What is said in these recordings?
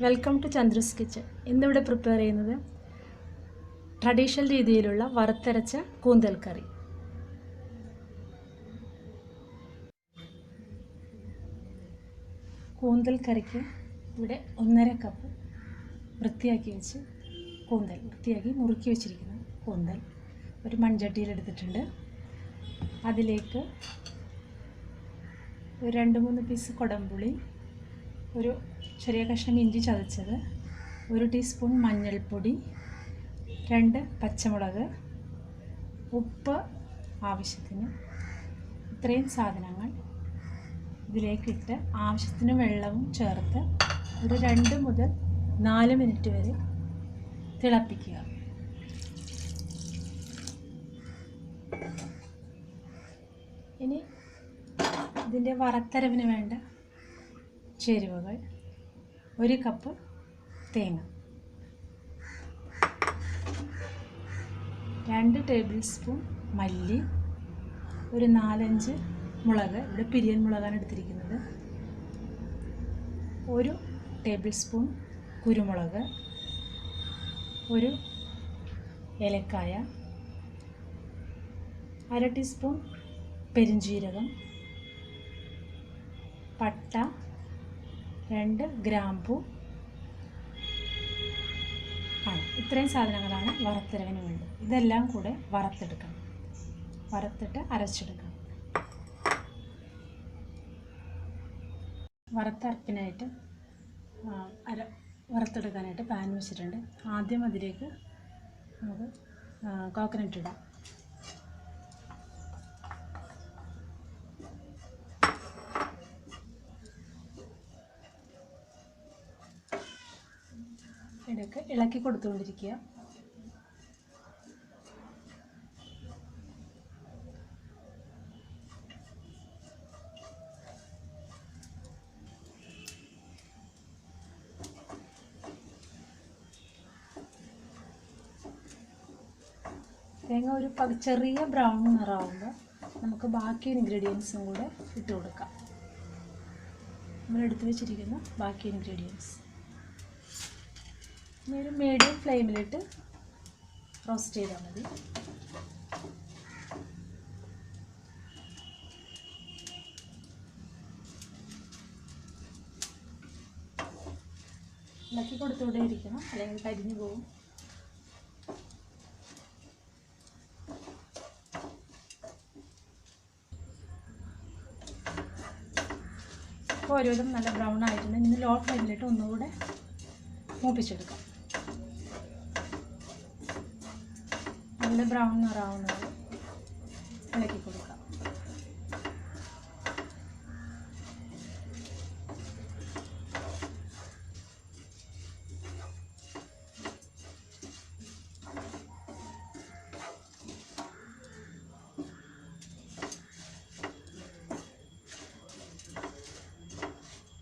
Welcome to Chandra's kitchen. ഇന്നിവിടെ prepare ചെയ്യുന്നത് traditional രീതിയിലുള്ള വറുത്തരച്ച കൂന്തൽ കറി. കൂന്തൽ കറിക്ക് ഇവിടെ 1.5 കപ്പ് വൃത്തിയാക്കി നുറുക്കി വെച്ചിരിക്കുന്ന കൂന്തൽ ഒരു മൺചട്ടിയിൽ എടുത്തിട്ടുണ്ട്. അതിലേക്ക് ഒരു 2-3 പീസ് കൊടംപുളി, ഒരു ചെറിയ കഷ്ണം ഇഞ്ചി ചതച്ചത്, 1 ടീസ്പൂൺ മഞ്ഞൾപ്പൊടി, 2 പച്ചമുളക്, ഉപ്പ് ആവശ്യത്തിന്. ഇത്രയും സാധനങ്ങൾ ഇതിലേക്കിട്ട് ആവശ്യത്തിന് വെള്ളവും ചേർത്ത് ഒരു 2 മുതൽ 4 മിനിറ്റ് വരെ തിളപ്പിക്കുക. ഇനി ഇതിൻ്റെ വറുത്തരവിന് വേണ്ട ചേരുവകൾ: 1 കപ്പ് തേങ്ങ, 2 ടേബിൾ സ്പൂൺ മല്ലി, ഒരു 4-5 മുളക്, ഇവിടെ പിരിയൻ മുളകാണ് എടുത്തിരിക്കുന്നത്, 1 ടേബിൾ സ്പൂൺ കുരുമുളക്, 1 ഏലക്കായ, 1/2 ടീസ്പൂൺ പെരുംജീരകം, പട്ട, 2 ഗ്രാമ്പൂ ആണ്. ഇത്രയും സാധനങ്ങളാണ് വറുത്തരവിന് വേണ്ടത്. ഇതെല്ലാം കൂടെ വറുത്തിട്ട് അരച്ചെടുക്കണം. വറുത്തരപ്പിനായിട്ട് വറുത്തെടുക്കാനായിട്ട് പാൻ വെച്ചിട്ടുണ്ട്. ആദ്യം അതിലേക്ക് നമുക്ക് കോക്കനട്ട് ഇടാം. ഇടയ്ക്ക് ഇളക്കി കൊടുത്തുകൊണ്ടിരിക്കുക. തേങ്ങ ഒരു ചെറിയ ബ്രൗൺ നിറമാകുമ്പോൾ നമുക്ക് ബാക്കി ഇൻഗ്രീഡിയൻസും കൂടെ ഇട്ട് കൊടുക്കാം. നമ്മൾ എടുത്തു വെച്ചിരിക്കുന്ന ബാക്കി ഇൻഗ്രീഡിയൻസ് ഇനി ഒരു മീഡിയം ഫ്ലെയിമിലിട്ട് റോസ്റ്റ് ചെയ്താൽ മതി. ഇളക്കി കൊടുത്തുകൊണ്ടേ ഇരിക്കണം, അല്ലെങ്കിൽ കരിഞ്ഞു പോകും. ഇപ്പോൾ ഒരുവിധം നല്ല ബ്രൗൺ ആയിട്ടുണ്ട്. ഇനി ലോ ഫ്ലെയിമിലിട്ട് ഒന്നുകൂടെ മൂപ്പിച്ചെടുക്കാം. നല്ല ബ്രൗൺ നിറാവുന്നത് ഇളക്കി കൊടുക്കാം.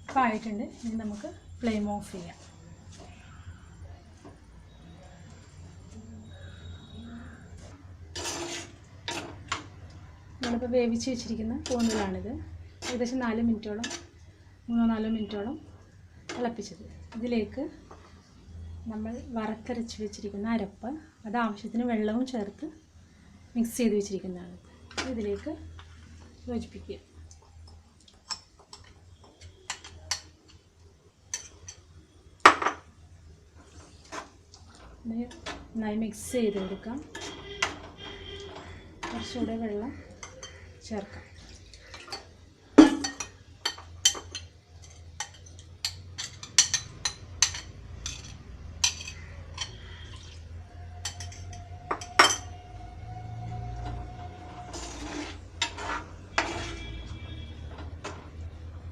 ഇപ്പോൾ ആയിട്ടുണ്ട്. ഇനി നമുക്ക് ഫ്ലെയിം ഓഫ് ചെയ്യാം. നമ്മളിപ്പോൾ വേവിച്ച് വെച്ചിരിക്കുന്ന കൂന്തലാണിത്. ഏകദേശം 3-4 മിനിറ്റോളം തിളപ്പിച്ചത്. ഇതിലേക്ക് നമ്മൾ വറുത്തരച്ച് വെച്ചിരിക്കുന്ന അരപ്പ്, അത് ആവശ്യത്തിന് വെള്ളവും ചേർത്ത് മിക്സ് ചെയ്ത് വെച്ചിരിക്കുന്നതാണ്. ഇതിലേക്ക് യോജിപ്പിക്കുക. നന്നായി മിക്സ് ചെയ്തെടുക്കാം. കുറച്ചുകൂടെ വെള്ളം ചേർക്കാം.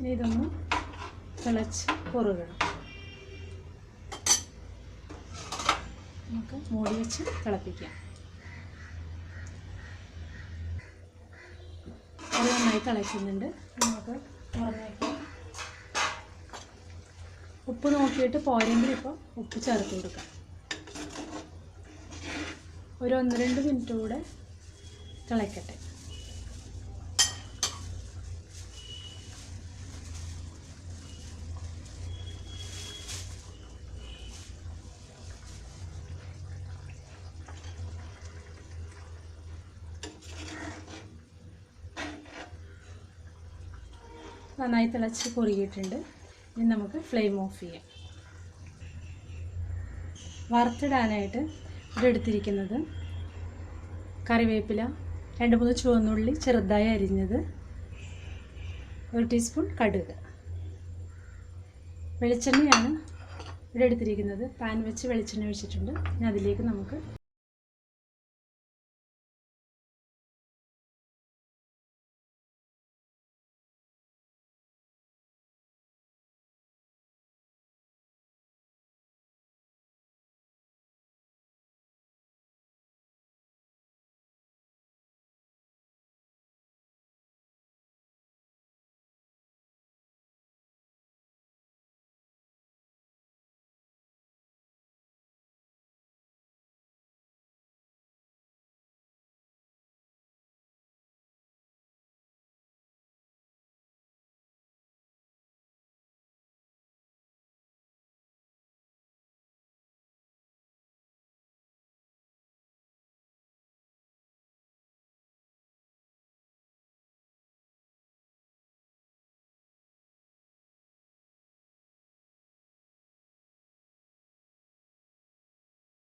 ഇനി ഇതൊന്ന് തിളച്ച് കുറുകണം. നമുക്ക് മൂടി വെച്ച് തിളപ്പിക്കാം. അത് നന്നായി തിളയ്ക്കുന്നുണ്ട്. നമുക്ക് തുറന്നേക്കാം. ഉപ്പ് നോക്കിയിട്ട് പോരെങ്കിൽ ഇപ്പോൾ ഉപ്പ് ചേർത്ത് കൊടുക്കാം. ഒരു 1-2 മിനിറ്റ് കൂടെ തിളയ്ക്കട്ടെ. നന്നായി തിളച്ച് കുറുകിയിട്ടുണ്ട്. ഇനി നമുക്ക് ഫ്ലെയിം ഓഫ് ചെയ്യാം. വറുത്തിടാനായിട്ട് ഇവിടെ എടുത്തിരിക്കുന്നത് കറിവേപ്പില, 2-3 ചുവന്നുള്ളി ചെറുതായി അരിഞ്ഞത്, 1 ടീസ്പൂൺ കടുക്. വെളിച്ചെണ്ണയാണ് ഇവിടെ എടുത്തിരിക്കുന്നത്. പാൻ വെച്ച് വെളിച്ചെണ്ണ ഒഴിച്ചിട്ടുണ്ട്. ഇനി അതിലേക്ക് നമുക്ക്